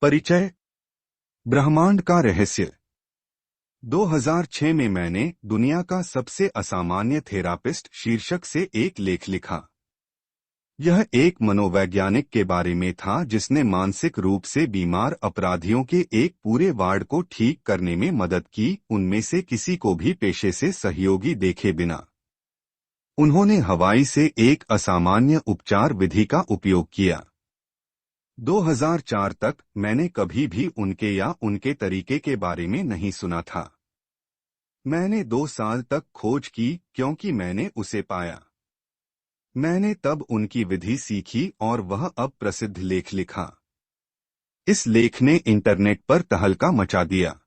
परिचय। ब्रह्मांड का रहस्य। 2006 में मैंने दुनिया का सबसे असामान्य थेरापिस्ट शीर्षक से एक लेख लिखा। यह एक मनोवैज्ञानिक के बारे में था जिसने मानसिक रूप से बीमार अपराधियों के एक पूरे वार्ड को ठीक करने में मदद की, उनमें से किसी को भी पेशे से सहयोगी देखे बिना। उन्होंने हवाई से एक असामान्य उपचार विधि का उपयोग किया। 2004 तक मैंने कभी भी उनके या उनके तरीके के बारे में नहीं सुना था। मैंने 2 साल तक खोज की क्योंकि मैंने उसे पाया। मैंने तब उनकी विधि सीखी और वह अब प्रसिद्ध लेख लिखा। इस लेख ने इंटरनेट पर तहलका मचा दिया।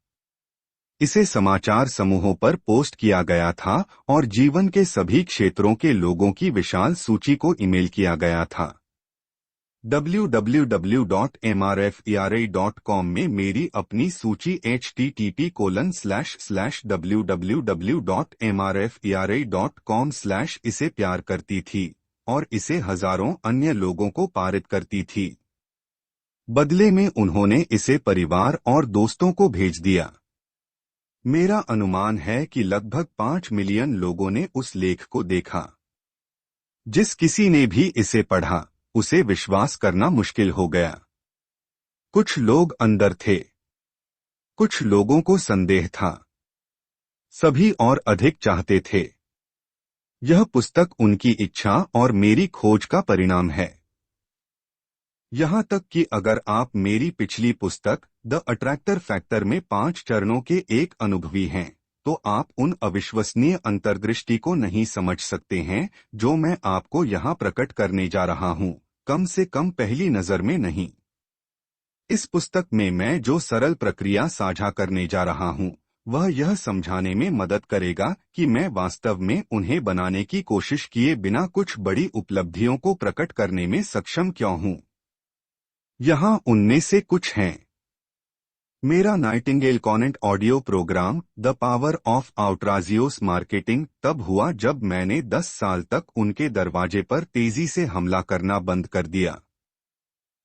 इसे समाचार समूहों पर पोस्ट किया गया था और जीवन के सभी क्षेत्रों के लोगों की विशाल सूची को ईमेल किया गया था। www.mrfera.com में मेरी अपनी सूची http://www.mrfera.com/ इसे प्यार करती थी और इसे हजारों अन्य लोगों को पारित करती थी। बदले में उन्होंने इसे परिवार और दोस्तों को भेज दिया। मेरा अनुमान है कि लगभग 5 मिलियन लोगों ने उस लेख को देखा। जिस किसी ने भी इसे पढ़ा, उसे विश्वास करना मुश्किल हो गया। कुछ लोग अंदर थे, कुछ लोगों को संदेह था, सभी और अधिक चाहते थे। यह पुस्तक उनकी इच्छा और मेरी खोज का परिणाम है। यहाँ तक कि अगर आप मेरी पिछली पुस्तक द अट्रैक्टर फैक्टर में 5 चरणों के एक अनुभवी हैं, तो आप उन अविश्वसनीय अंतर्दृष्टि को नहीं समझ सकते हैं जो मैं आपको यहाँ प्रकट करने जा रहा हूँ, कम से कम पहली नजर में नहीं। इस पुस्तक में मैं जो सरल प्रक्रिया साझा करने जा रहा हूँ, वह यह समझाने में मदद करेगा कि मैं वास्तव में उन्हें बनाने की कोशिश किए बिना कुछ बड़ी उपलब्धियों को प्रकट करने में सक्षम क्यों हूँ। यहाँ उनमें से कुछ हैं। मेरा Nightingale Conant audio program the power of outrageous marketing तब हुआ जब मैंने 10 साल तक उनके दरवाजे पर तेजी से हमला करना बंद कर दिया।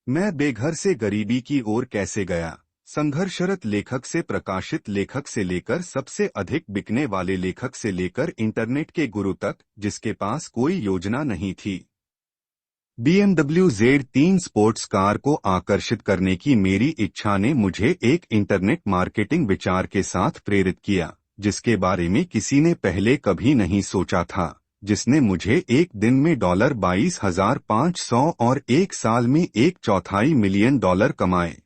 मैं बेघर से गरीबी की ओर कैसे गया, संघर्षरत लेखक से प्रकाशित लेखक से लेकर सबसे अधिक बिकने वाले लेखक से लेकर इंटरनेट के गुरु तक जिसके पास कोई योजना नहीं थी। BMW Z3 स्पोर्ट्स कार को आकर्षित करने की मेरी इच्छा ने मुझे एक इंटरनेट मार्केटिंग विचार के साथ प्रेरित किया, जिसके बारे में किसी ने पहले कभी नहीं सोचा था, जिसने मुझे एक दिन में $22,500 और एक साल में $1/4 मिलियन कमाए।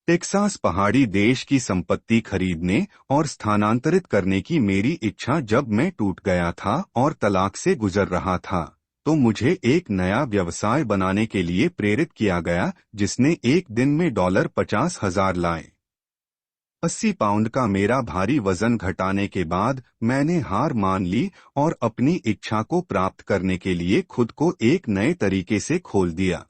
टेक्सास पहाड़ी देश की संपत्ति खरीदने और स्थानांतरित करने की मेरी इच्छा जब मैं टूट गया था और तलाक से गुजर रहा था, तो मुझे एक नया व्यवसाय बनाने के लिए प्रेरित किया गया जिसने एक दिन में $50,000 लाए। 80 पाउंड का मेरा भारी वजन घटाने के बाद मैंने हार मान ली और अपनी इच्छा को प्राप्त करने के लिए खुद को एक नए तरीके से खोल दिया।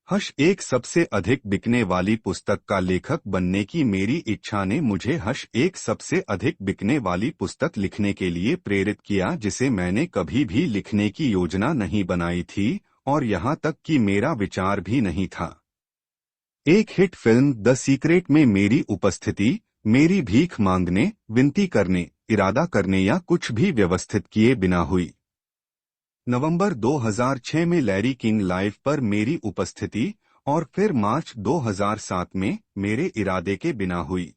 हश एक सबसे अधिक बिकने वाली पुस्तक का लेखक बनने की मेरी इच्छा ने मुझे हश एक सबसे अधिक बिकने वाली पुस्तक लिखने के लिए प्रेरित किया जिसे मैंने कभी भी लिखने की योजना नहीं बनाई थी और यहाँ तक कि मेरा विचार भी नहीं था। एक हिट फिल्म द सीक्रेट में मेरी उपस्थिति मेरी भीख मांगने, विनती करने, इरादा करने या कुछ भी व्यवस्थित किए बिना हुई। नवंबर 2006 में लैरी किंग लाइव पर मेरी उपस्थिति और फिर मार्च 2007 में मेरे इरादे के बिना हुई।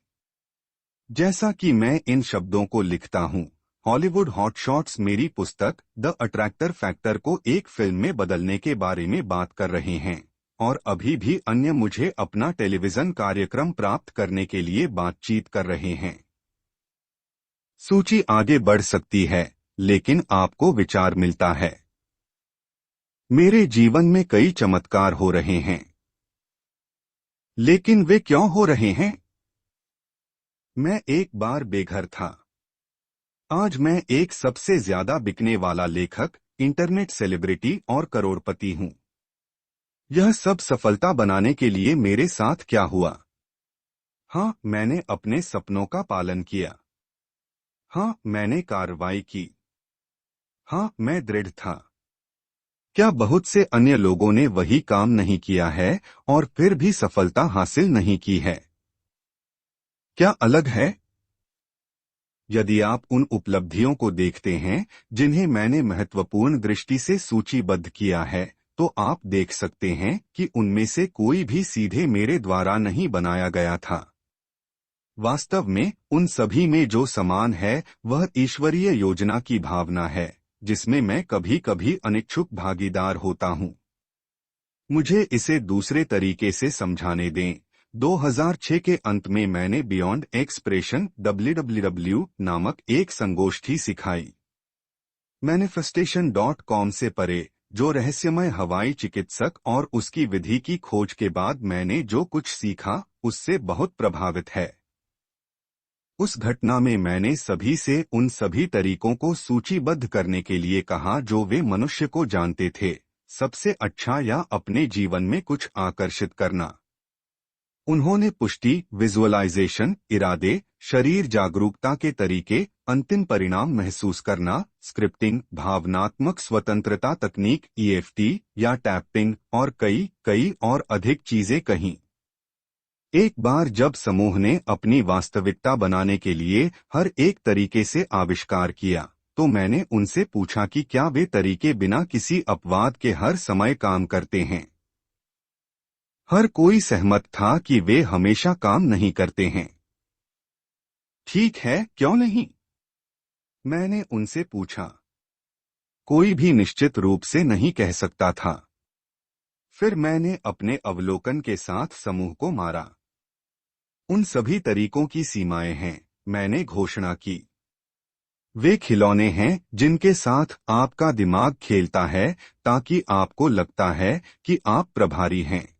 जैसा कि मैं इन शब्दों को लिखता हूँ, हॉलीवुड हॉटशॉट्स मेरी पुस्तक द अट्रैक्टर फैक्टर को एक फिल्म में बदलने के बारे में बात कर रहे हैं और अभी भी अन्य मुझे अपना टेलीविजन कार्यक्रम प्राप्त करने के लिए बातचीत कर रहे हैं। सूची आगे बढ़ सकती है, लेकिन आपको विचार मिलता है। मेरे जीवन में कई चमत्कार हो रहे हैं, लेकिन वे क्यों हो रहे हैं? मैं एक बार बेघर था। आज मैं एक सबसे ज्यादा बिकने वाला लेखक, इंटरनेट सेलिब्रिटी और करोड़पति हूं। यह सब सफलता बनाने के लिए मेरे साथ क्या हुआ? हाँ, मैंने अपने सपनों का पालन किया। हाँ, मैंने कार्रवाई की। हाँ, मैं दृढ़ था। क्या बहुत से अन्य लोगों ने वही काम नहीं किया है और फिर भी सफलता हासिल नहीं की है? क्या अलग है? यदि आप उन उपलब्धियों को देखते हैं जिन्हें मैंने महत्वपूर्ण दृष्टि से सूचीबद्ध किया है, तो आप देख सकते हैं कि उनमें से कोई भी सीधे मेरे द्वारा नहीं बनाया गया था। वास्तव में उन सभी में जो समान है वह ईश्वरीय योजना की भावना है, जिसमें मैं कभी कभी अनिच्छुक भागीदार होता हूँ। मुझे इसे दूसरे तरीके से समझाने दें। 2006 के अंत में मैंने बियॉन्ड एक्सप्रेशन WWW नामक एक संगोष्ठी सिखाई। मैनिफेस्टेशन.com से परे, जो रहस्यमय हवाई चिकित्सक और उसकी विधि की खोज के बाद मैंने जो कुछ सीखा उससे बहुत प्रभावित है। उस घटना में मैंने सभी से उन सभी तरीकों को सूचीबद्ध करने के लिए कहा जो वे मनुष्य को जानते थे, सबसे अच्छा या अपने जीवन में कुछ आकर्षित करना। उन्होंने पुष्टि, विजुअलाइजेशन, इरादे, शरीर जागरूकता के तरीके, अंतिम परिणाम महसूस करना, स्क्रिप्टिंग, भावनात्मक स्वतंत्रता तकनीक EFT या टैपिंग और कई कई और अधिक चीजें कहीं। एक बार जब समूह ने अपनी वास्तविकता बनाने के लिए हर एक तरीके से आविष्कार किया, तो मैंने उनसे पूछा कि क्या वे तरीके बिना किसी अपवाद के हर समय काम करते हैं। हर कोई सहमत था कि वे हमेशा काम नहीं करते हैं। ठीक है, क्यों नहीं? मैंने उनसे पूछा। कोई भी निश्चित रूप से नहीं कह सकता था। फिर मैंने अपने अवलोकन के साथ समूह को मारा। उन सभी तरीकों की सीमाएं हैं, मैंने घोषणा की। वे खिलौने हैं जिनके साथ आपका दिमाग खेलता है ताकि आपको लगता है कि आप प्रभारी हैं।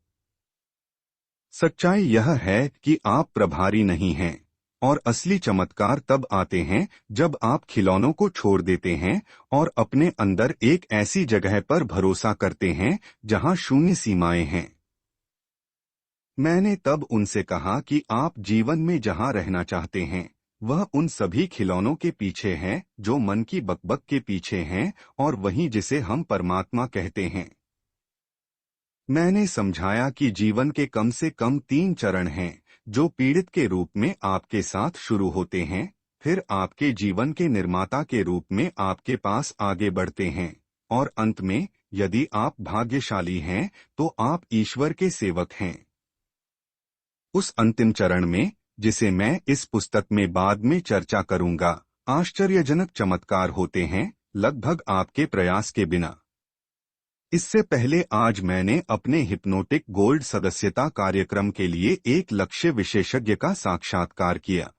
सच्चाई यह है कि आप प्रभारी नहीं हैं, और असली चमत्कार तब आते हैं जब आप खिलौनों को छोड़ देते हैं और अपने अंदर एक ऐसी जगह पर भरोसा करते हैं जहां शून्य सीमाएं हैं। मैंने तब उनसे कहा कि आप जीवन में जहां रहना चाहते हैं वह उन सभी खिलौनों के पीछे है जो मन की बकबक के पीछे हैं, और वहीं जिसे हम परमात्मा कहते हैं। मैंने समझाया कि जीवन के कम से कम 3 चरण हैं जो पीड़ित के रूप में आपके साथ शुरू होते हैं, फिर आपके जीवन के निर्माता के रूप में आपके पास आगे बढ़ते हैं, और अंत में यदि आप भाग्यशाली हैं तो आप ईश्वर के सेवक हैं। उस अंतिम चरण में, जिसे मैं इस पुस्तक में बाद में चर्चा करूंगा, आश्चर्यजनक चमत्कार होते हैं, लगभग आपके प्रयास के बिना। इससे पहले आज मैंने अपने हिप्नोटिक गोल्ड सदस्यता कार्यक्रम के लिए एक लक्ष्य विशेषज्ञ का साक्षात्कार किया।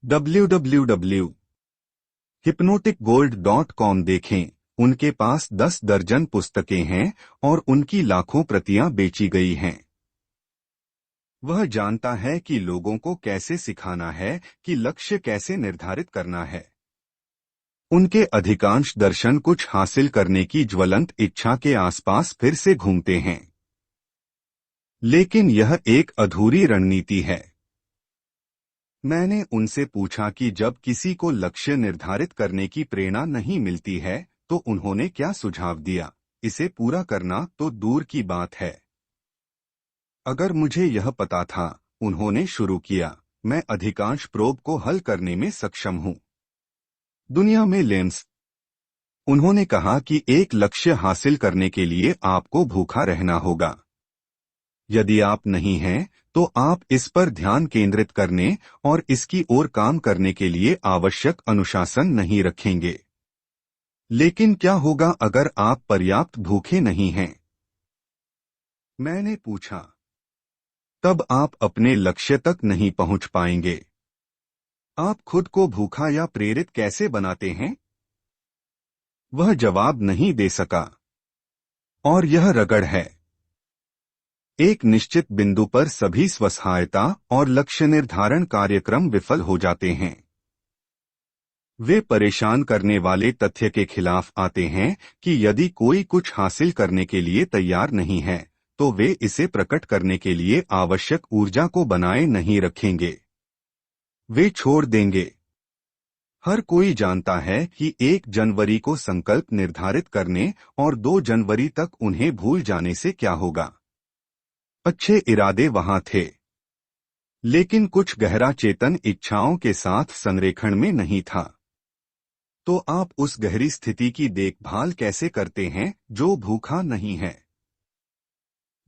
www.hypnoticgold.com देखें। उनके पास 10 दर्जन पुस्तकें हैं और उनकी लाखों प्रतियां बेची गई हैं। वह जानता है कि लोगों को कैसे सिखाना है कि लक्ष्य कैसे निर्धारित करना है। उनके अधिकांश दर्शन कुछ हासिल करने की ज्वलंत इच्छा के आसपास फिर से घूमते हैं, लेकिन यह एक अधूरी रणनीति है। मैंने उनसे पूछा कि जब किसी को लक्ष्य निर्धारित करने की प्रेरणा नहीं मिलती है तो उन्होंने क्या सुझाव दिया। इसे पूरा करना तो दूर की बात है। अगर मुझे यह पता था, उन्होंने शुरू किया, मैं अधिकांश प्रोब को हल करने में सक्षम हूं। दुनिया में लेंस। उन्होंने कहा कि एक लक्ष्य हासिल करने के लिए आपको भूखा रहना होगा। यदि आप नहीं हैं, तो आप इस पर ध्यान केंद्रित करने और इसकी ओर काम करने के लिए आवश्यक अनुशासन नहीं रखेंगे। लेकिन क्या होगा अगर आप पर्याप्त भूखे नहीं हैं? मैंने पूछा। तब आप अपने लक्ष्य तक नहीं पहुंच पाएंगे। आप खुद को भूखा या प्रेरित कैसे बनाते हैं? वह जवाब नहीं दे सका। और यह रगड़ है। एक निश्चित बिंदु पर सभी स्वसहायता और लक्ष्य निर्धारण कार्यक्रम विफल हो जाते हैं। वे परेशान करने वाले तथ्य के खिलाफ आते हैं कि यदि कोई कुछ हासिल करने के लिए तैयार नहीं है, तो वे इसे प्रकट करने के लिए आवश्यक ऊर्जा को बनाए नहीं रखेंगे। वे छोड़ देंगे। हर कोई जानता है कि 1 जनवरी को संकल्प निर्धारित करने और 2 जनवरी तक उन्हें भूल जाने से क्या होगा। अच्छे इरादे वहां थे, लेकिन कुछ गहरा चेतन इच्छाओं के साथ संरेखण में नहीं था। तो आप उस गहरी स्थिति की देखभाल कैसे करते हैं जो भूखा नहीं है?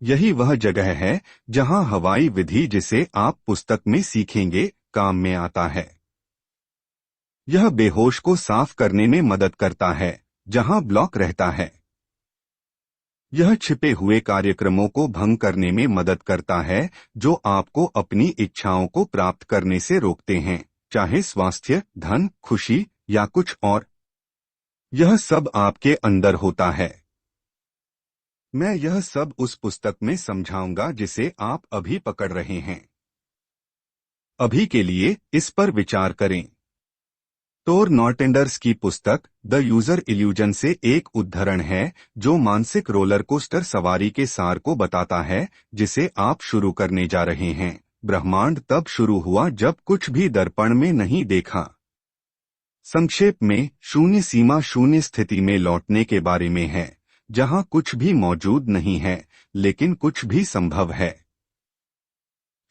यही वह जगह है जहां हवाई विधि जिसे आप पुस्तक में सीखेंगे काम में आता है। यह बेहोश को साफ करने में मदद करता है जहां ब्लॉक रहता है। यह छिपे हुए कार्यक्रमों को भंग करने में मदद करता है जो आपको अपनी इच्छाओं को प्राप्त करने से रोकते हैं, चाहे स्वास्थ्य, धन, खुशी या कुछ और। यह सब आपके अंदर होता है। मैं यह सब उस पुस्तक में समझाऊंगा जिसे आप अभी पकड़ रहे हैं। अभी के लिए इस पर विचार करें। टोर नॉर्टेंडर्स की पुस्तक द यूजर इल्यूजन से एक उद्धरण है जो मानसिक रोलर कोस्टर सवारी के सार को बताता है जिसे आप शुरू करने जा रहे हैं। ब्रह्मांड तब शुरू हुआ जब कुछ भी दर्पण में नहीं देखा। संक्षेप में, शून्य सीमा शून्य स्थिति में लौटने के बारे में है जहां कुछ भी मौजूद नहीं है लेकिन कुछ भी संभव है।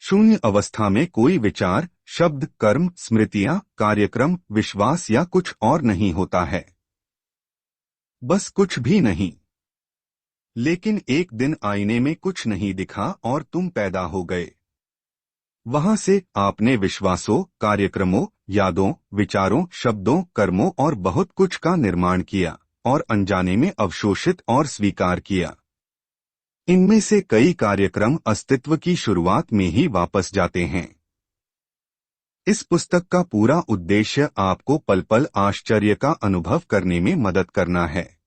शून्य अवस्था में कोई विचार, शब्द, कर्म, स्मृतियां, कार्यक्रम, विश्वास या कुछ और नहीं होता है। बस कुछ भी नहीं। लेकिन एक दिन आईने में कुछ नहीं दिखा और तुम पैदा हो गए। वहां से आपने विश्वासों, कार्यक्रमों, यादों, विचारों, शब्दों, कर्मों और बहुत कुछ का निर्माण किया और अनजाने में अवशोषित और स्वीकार किया। इनमें से कई कार्यक्रम अस्तित्व की शुरुआत में ही वापस जाते हैं। इस पुस्तक का पूरा उद्देश्य आपको पल पल आश्चर्य का अनुभव करने में मदद करना है।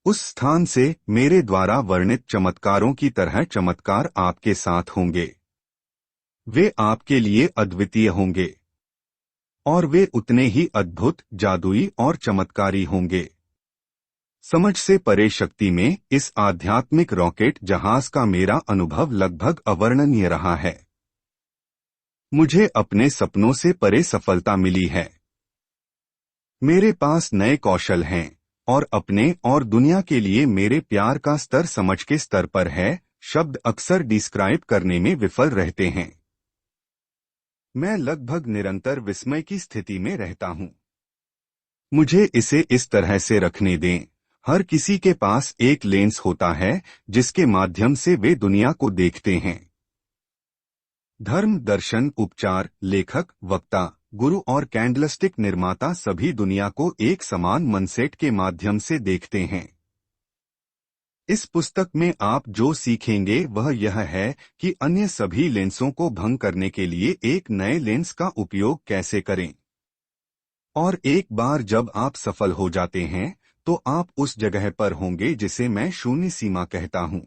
उस स्थान से मेरे द्वारा वर्णित चमत्कारों की तरह चमत्कार आपके साथ होंगे। वे आपके लिए अद्वितीय होंगे और वे उतने ही अद्भुत, जादुई और चमत्कारी होंगे। समझ से परे शक्ति में इस आध्यात्मिक रॉकेट जहाज का मेरा अनुभव लगभग अवर्णनीय रहा है। मुझे अपने सपनों से परे सफलता मिली है। मेरे पास नए कौशल हैं और अपने और दुनिया के लिए मेरे प्यार का स्तर समझ के स्तर पर है। शब्द अक्सर डिस्क्राइब करने में विफल रहते हैं। मैं लगभग निरंतर विस्मय की स्थिति में रहता हूं। मुझे इसे इस तरह से रखने दें। हर किसी के पास एक लेंस होता है जिसके माध्यम से वे दुनिया को देखते हैं। धर्म, दर्शन, उपचार, लेखक, वक्ता, गुरु और कैंडलस्टिक निर्माता सभी दुनिया को एक समान मनसेट के माध्यम से देखते हैं। इस पुस्तक में आप जो सीखेंगे वह यह है कि अन्य सभी लेंसों को भंग करने के लिए एक नए लेंस का उपयोग कैसे करें। और एक बार जब आप सफल हो जाते हैं तो आप उस जगह पर होंगे जिसे मैं शून्य सीमा कहता हूं।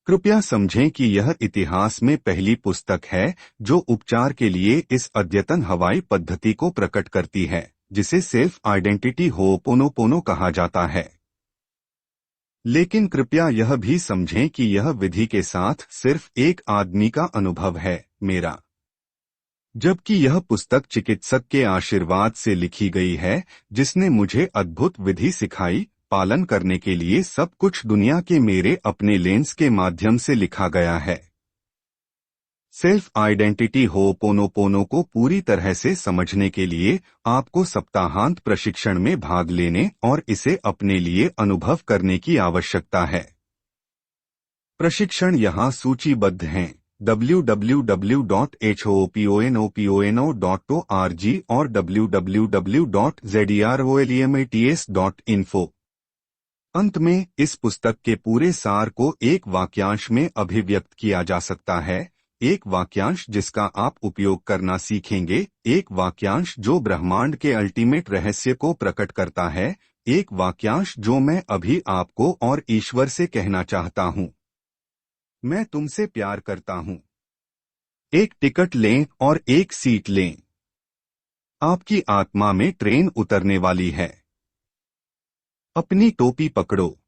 कृपया समझें कि यह इतिहास में पहली पुस्तक है जो उपचार के लिए इस अद्यतन हवाई पद्धति को प्रकट करती है जिसे सेल्फ आइडेंटिटी होपोनोपोनो कहा जाता है। लेकिन कृपया यह भी समझें कि यह विधि के साथ सिर्फ एक आदमी का अनुभव है, मेरा। जबकि यह पुस्तक चिकित्सक के आशीर्वाद से लिखी गई है जिसने मुझे अद्भुत विधि सिखाई। पालन करने के लिए सब कुछ दुनिया के मेरे अपने लेंस के माध्यम से लिखा गया है। सेल्फ आइडेंटिटी होपोनोपोनो को पूरी तरह से समझने के लिए आपको सप्ताहांत प्रशिक्षण में भाग लेने और इसे अपने लिए अनुभव करने की आवश्यकता है। प्रशिक्षण यहाँ सूचीबद्ध हैं: www.hoponopono.org और www.zerolemats.info। अंत में इस पुस्तक के पूरे सार को एक वाक्यांश में अभिव्यक्त किया जा सकता है। एक वाक्यांश जिसका आप उपयोग करना सीखेंगे, एक वाक्यांश जो ब्रह्मांड के अल्टीमेट रहस्य को प्रकट करता है, एक वाक्यांश जो मैं अभी आपको और ईश्वर से कहना चाहता हूं। मैं तुमसे प्यार करता हूं। एक टिकट लें और एक सीट लें। आपकी आत्मा में ट्रेन उतरने वाली है। अपनी टोपी पकड़ो।